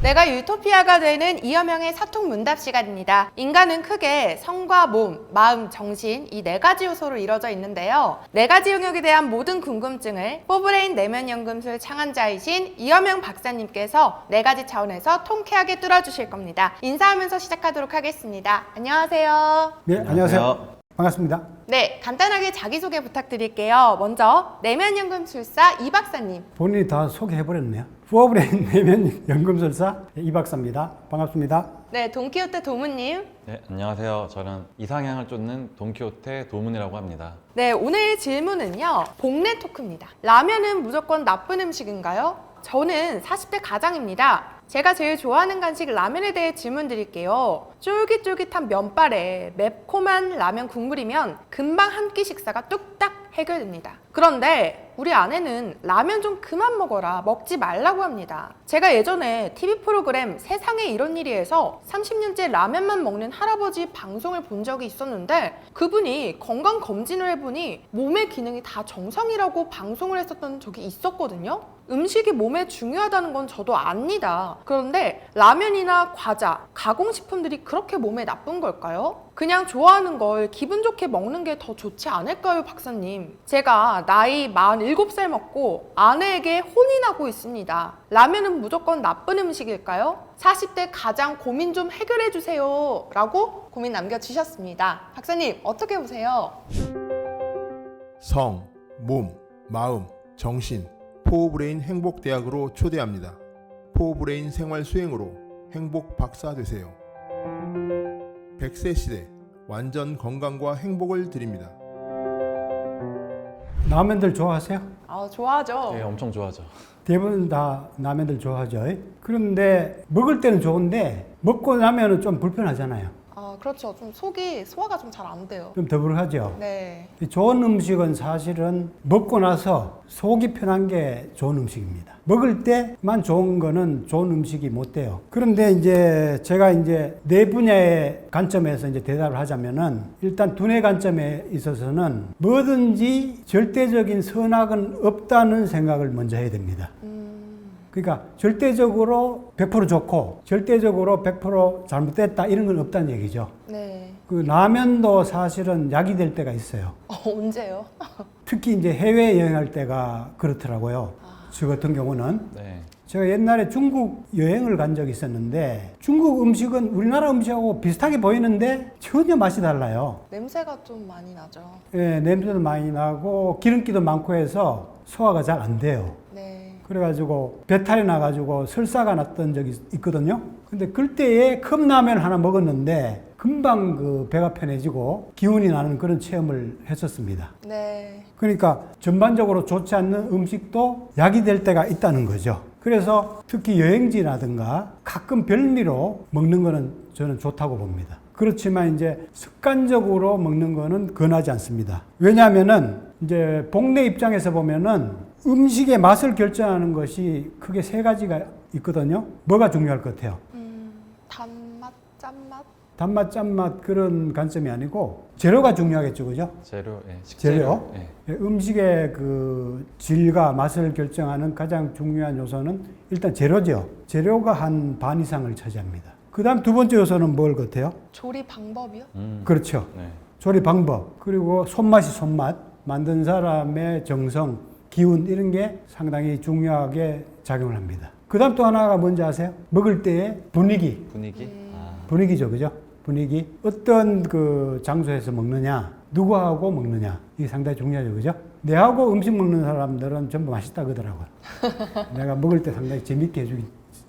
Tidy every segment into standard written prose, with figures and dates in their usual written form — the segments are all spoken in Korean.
내가 유토피아가 되는 이여명의 사통 문답 시간입니다. 인간은 크게 성과 몸, 마음, 정신 이 네 가지 요소로 이루어져 있는데요. 네 가지 영역에 대한 모든 궁금증을 포브레인 내면연금술 창안자이신 이여명 박사님께서 네 가지 차원에서 통쾌하게 뚫어주실 겁니다. 인사하면서 시작하도록 하겠습니다. 안녕하세요. 네, 안녕하세요. 반갑습니다. 네, 간단하게 자기소개 부탁드릴게요. 먼저 내면연금술사 이 박사님. 본인이 다 소개해버렸네요. 포브레인 내면연금술사 이 박사입니다. 반갑습니다. 네, 돈키호테 도무님. 네, 안녕하세요. 저는 이상향을 쫓는 돈키호테 도문이라고 합니다. 네, 오늘 질문은요. 복례 토크입니다. 라면은 무조건 나쁜 음식인가요? 저는 40대 가장입니다. 제가 제일 좋아하는 간식 라면에 대해 질문 드릴게요. 쫄깃쫄깃한 면발에 매콤한 라면 국물이면 금방 한 끼 식사가 뚝딱 해결됩니다. 그런데 우리 아내는 라면 좀 그만 먹어라, 먹지 말라고 합니다. 제가 예전에 TV 프로그램 세상에 이런 일이에서 30년째 라면만 먹는 할아버지 방송을 본 적이 있었는데 그분이 건강검진을 해보니 몸의 기능이 다 정상이라고 방송을 했었던 적이 있었거든요. 음식이 몸에 중요하다는 건 저도 압니다. 그런데 라면이나 과자, 가공식품들이 그렇게 몸에 나쁜 걸까요? 그냥 좋아하는 걸 기분 좋게 먹는 게 더 좋지 않을까요, 박사님? 제가 나이 47살 먹고 아내에게 혼이 나고 있습니다. 라면은 무조건 나쁜 음식일까요? 40대 가장 고민 좀 해결해 주세요 라고 고민 남겨주셨습니다. 박사님 어떻게 보세요? 성, 몸, 마음, 정신, 포브레인 행복대학으로 초대합니다. 포브레인 생활 수행으로 행복 박사 되세요. 100세 시대 완전 건강과 행복을 드립니다. 라면들 좋아하세요? 아, 좋아하죠. 네, 엄청 좋아하죠. 대부분 다 라면들 좋아하죠. 그런데 먹을 때는 좋은데 먹고 나면은 좀 불편하잖아요. 그렇죠. 좀 속이 소화가 좀 잘 안 돼요. 좀 더부룩하죠. 네. 이 좋은 음식은 사실은 먹고 나서 속이 편한 게 좋은 음식입니다. 먹을 때만 좋은 거는 좋은 음식이 못 돼요. 그런데 이제 제가 이제 네 분야의 관점에서 이제 대답을 하자면은 일단 두뇌 관점에 있어서는 뭐든지 절대적인 선악은 없다는 생각을 먼저 해야 됩니다. 그러니까 절대적으로 100% 좋고 절대적으로 100% 잘못됐다 이런 건 없다는 얘기죠. 네. 그 라면도 사실은 약이 될 때가 있어요. 언제요? 특히 이제 해외 여행할 때가 그렇더라고요. 저 같은 경우는 네. 제가 옛날에 중국 여행을 간 적이 있었는데 중국 음식은 우리나라 음식하고 비슷하게 보이는데 전혀 맛이 달라요. 냄새가 좀 많이 나죠. 예, 냄새도 많이 나고 기름기도 많고 해서 소화가 잘 안 돼요. 네. 그래가지고 배탈이 나가지고 설사가 났던 적이 있거든요. 근데 그때에 컵라면 하나 먹었는데 금방 그 배가 편해지고 기운이 나는 그런 체험을 했었습니다. 네. 그러니까 전반적으로 좋지 않는 음식도 약이 될 때가 있다는 거죠. 그래서 특히 여행지라든가 가끔 별미로 먹는 거는 저는 좋다고 봅니다. 그렇지만 이제 습관적으로 먹는 거는 권하지 않습니다. 왜냐하면은 이제 복내 입장에서 보면은 음식의 맛을 결정하는 것이 크게 세 가지가 있거든요. 뭐가 중요할 것 같아요? 단맛, 짠맛? 단맛, 짠맛 그런 관점이 아니고 재료가 중요하겠죠, 그죠? 재료, 예, 식재료. 재료? 예. 음식의 그 질과 맛을 결정하는 가장 중요한 요소는 일단 재료죠. 재료가 한 반 이상을 차지합니다. 그 다음 두 번째 요소는 뭘 같아요? 조리 방법이요? 그렇죠. 네. 조리 방법, 그리고 손맛이 손맛, 만든 사람의 정성, 기운 이런 게 상당히 중요하게 작용을 합니다. 그 다음 또 하나가 뭔지 아세요? 먹을 때의 분위기. 분위기? 분위기죠, 그죠? 분위기. 어떤 그 장소에서 먹느냐, 누구하고 먹느냐, 이게 상당히 중요하죠, 그죠? 내하고 음식 먹는 사람들은 전부 맛있다 그러더라고요. 내가 먹을 때 상당히 재밌게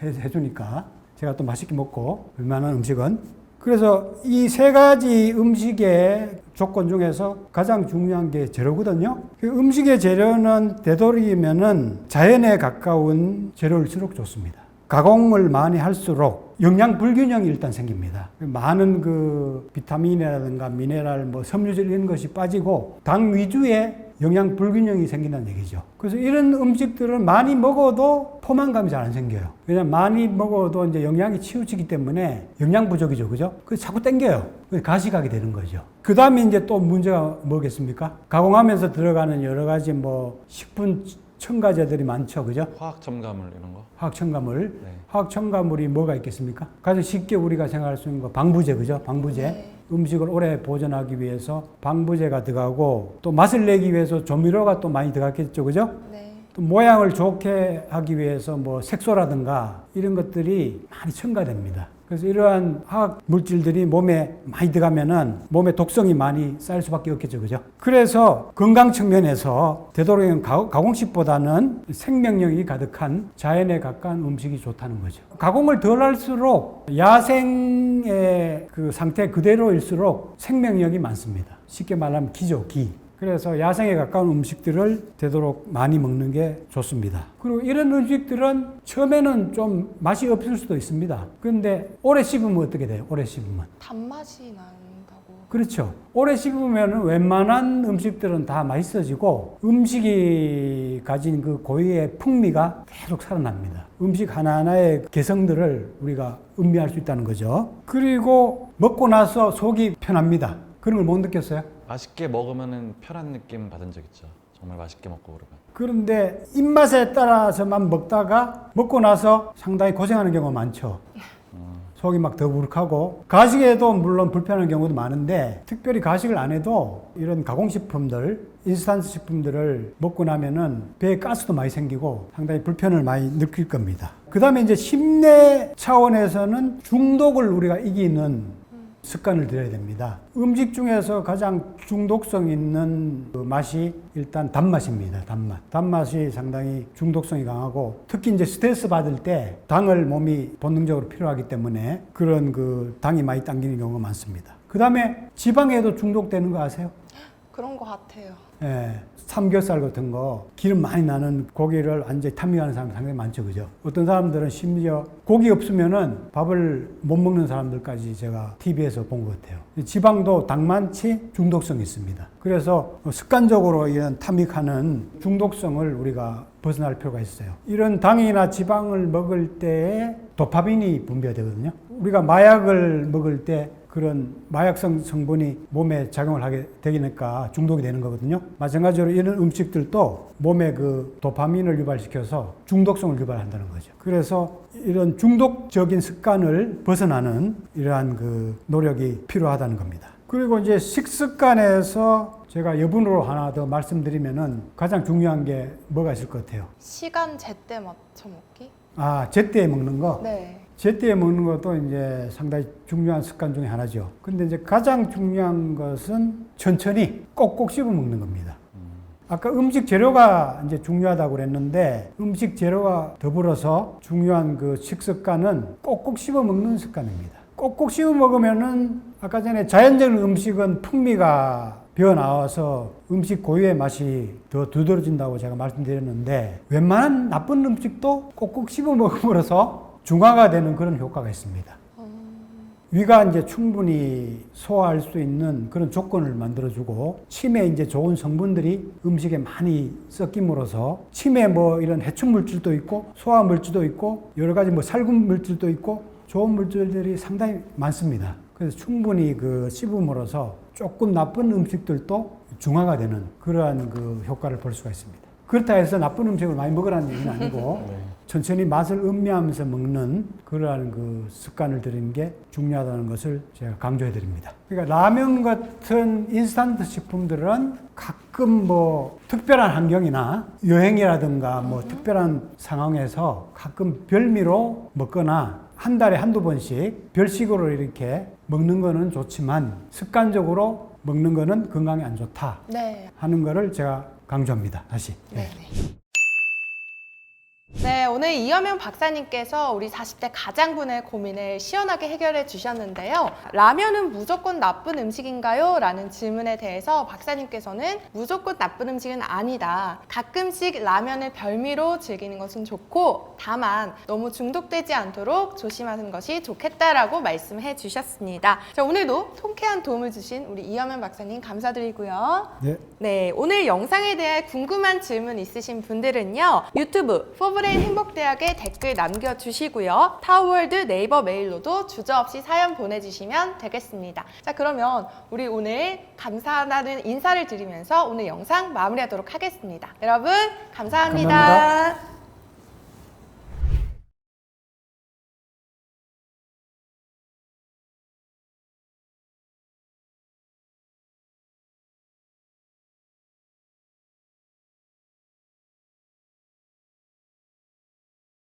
해주니까 제가 또 맛있게 먹고, 웬만한 음식은. 그래서 이 세 가지 음식의 조건 중에서 가장 중요한 게 재료거든요. 음식의 재료는 되도록이면은 자연에 가까운 재료일수록 좋습니다. 가공을 많이 할수록 영양 불균형이 일단 생깁니다. 많은 그 비타민이라든가 미네랄, 뭐 섬유질 이런 것이 빠지고 당 위주의 영양 불균형이 생긴다는 얘기죠. 그래서 이런 음식들을 많이 먹어도 포만감이 잘 안 생겨요. 왜냐면 많이 먹어도 이제 영양이 치우치기 때문에 영양 부족이죠. 그죠? 그래서 자꾸 땡겨요. 그래서 가식하게 되는 거죠. 그 다음에 이제 또 문제가 뭐겠습니까? 가공하면서 들어가는 여러 가지 뭐 식품 첨가제들이 많죠, 그죠? 화학 첨가물 이런 거. 화학 첨가물. 네. 화학 첨가물이 뭐가 있겠습니까? 가장 쉽게 우리가 생각할 수 있는 거 방부제, 그죠? 방부제. 네. 음식을 오래 보존하기 위해서 방부제가 들어가고 또 맛을 내기 위해서 조미료가 또 많이 들어갔겠죠, 그죠? 네. 또 모양을 좋게 하기 위해서 뭐 색소라든가 이런 것들이 많이 첨가됩니다. 그래서 이러한 화학 물질들이 몸에 많이 들어가면은 몸에 독성이 많이 쌓일 수밖에 없겠죠, 그죠? 그래서 건강 측면에서 되도록이면 가공식보다는 생명력이 가득한 자연에 가까운 음식이 좋다는 거죠. 가공을 덜 할수록 야생의 그 상태 그대로일수록 생명력이 많습니다. 쉽게 말하면 기죠, 기. 그래서 야생에 가까운 음식들을 되도록 많이 먹는 게 좋습니다. 그리고 이런 음식들은 처음에는 좀 맛이 없을 수도 있습니다. 그런데 오래 씹으면 어떻게 돼요? 오래 씹으면. 단맛이 난다고. 그렇죠. 오래 씹으면 웬만한 음식들은 다 맛있어지고 음식이 가진 그 고유의 풍미가 계속 살아납니다. 음식 하나하나의 개성들을 우리가 음미할 수 있다는 거죠. 그리고 먹고 나서 속이 편합니다. 그런 걸 못 느꼈어요? 맛있게 먹으면은 편한 느낌 받은 적 있죠. 정말 맛있게 먹고 그러면. 그런데 입맛에 따라서만 먹다가 먹고 나서 상당히 고생하는 경우가 많죠. 속이 막 더부룩하고 가식에도 물론 불편한 경우도 많은데 특별히 가식을 안 해도 이런 가공식품들, 인스턴트 식품들을 먹고 나면은 배에 가스도 많이 생기고 상당히 불편을 많이 느낄 겁니다. 그 다음에 이제 심내 차원에서는 중독을 우리가 이기는 습관을 들여야 됩니다. 음식 중에서 가장 중독성 있는 그 맛이 일단 단맛입니다. 단맛. 단맛이 상당히 중독성이 강하고 특히 이제 스트레스 받을 때 당을 몸이 본능적으로 필요하기 때문에 그런 그 당이 많이 당기는 경우가 많습니다. 그 다음에 지방에도 중독되는 거 아세요? 그런 것 같아요. 예, 삼겹살 같은 거 기름 많이 나는 고기를 완전히 탐미하는 사람이 상당히 많죠, 그죠? 어떤 사람들은 심지어 고기 없으면은 밥을 못 먹는 사람들까지 제가 TV에서 본 것 같아요. 지방도 당만치 중독성이 있습니다. 그래서 습관적으로 이런 탐닉하는 중독성을 우리가 벗어날 필요가 있어요. 이런 당이나 지방을 먹을 때에 도파민이 분비되거든요. 우리가 마약을 먹을 때 그런 마약성 성분이 몸에 작용을 하게 되니까 중독이 되는 거거든요. 마찬가지로 이런 음식들도 몸에 그 도파민을 유발시켜서 중독성을 유발한다는 거죠. 그래서 이런 중독적인 습관을 벗어나는 이러한 그 노력이 필요하다는 겁니다. 그리고 이제 식습관에서 제가 여분으로 하나 더 말씀드리면은 가장 중요한 게 뭐가 있을 것 같아요? 시간 제때 맞춰 먹기? 아, 제때에 먹는 거? 네. 제때에 먹는 것도 이제 상당히 중요한 습관 중에 하나죠. 근데 이제 가장 중요한 것은 천천히 꼭꼭 씹어 먹는 겁니다. 아까 음식 재료가 이제 중요하다고 그랬는데 음식 재료와 더불어서 중요한 그 식습관은 꼭꼭 씹어 먹는 습관입니다. 꼭꼭 씹어 먹으면은 아까 전에 자연적인 음식은 풍미가 배어 나와서 음식 고유의 맛이 더 두드러진다고 제가 말씀드렸는데 웬만한 나쁜 음식도 꼭꼭 씹어 먹음으로써 중화가 되는 그런 효과가 있습니다. 위가 이제 충분히 소화할 수 있는 그런 조건을 만들어주고 침에 이제 좋은 성분들이 음식에 많이 섞임으로써 침에 뭐 이런 해충 물질도 있고 소화 물질도 있고 여러 가지 뭐 살균 물질도 있고 좋은 물질들이 상당히 많습니다. 그래서 충분히 그 씹음으로써 조금 나쁜 음식들도 중화가 되는 그러한 그 효과를 볼 수가 있습니다. 그렇다 해서 나쁜 음식을 많이 먹으라는 얘기는 아니고 천천히 맛을 음미하면서 먹는 그러한 그 습관을 들이는 게 중요하다는 것을 제가 강조해 드립니다. 그러니까 라면 같은 인스턴트 식품들은 가끔 뭐 특별한 환경이나 여행이라든가 뭐 특별한 상황에서 가끔 별미로 먹거나 한 달에 한두 번씩 별식으로 이렇게 먹는 거는 좋지만 습관적으로 먹는 거는 건강에 안 좋다 네. 하는 거를 제가 강조합니다. 다시. 네. 네, 오늘 이여명 박사님께서 우리 40대 가장분의 고민을 시원하게 해결해 주셨는데요. 라면은 무조건 나쁜 음식인가요? 라는 질문에 대해서 박사님께서는 무조건 나쁜 음식은 아니다. 가끔씩 라면을 별미로 즐기는 것은 좋고 다만 너무 중독되지 않도록 조심하는 것이 좋겠다라고 말씀해 주셨습니다. 자, 오늘도 통쾌한 도움을 주신 우리 이여명 박사님 감사드리고요. 네. 네, 오늘 영상에 대해 궁금한 질문 있으신 분들은요. 유튜브 포브레인 포브레인 행복대학에 댓글 남겨주시고요. 타워월드 네이버 메일로도 주저없이 사연 보내주시면 되겠습니다. 자, 그러면 우리 오늘 감사하다는 인사를 드리면서 오늘 영상 마무리하도록 하겠습니다. 여러분 감사합니다. 감사합니다.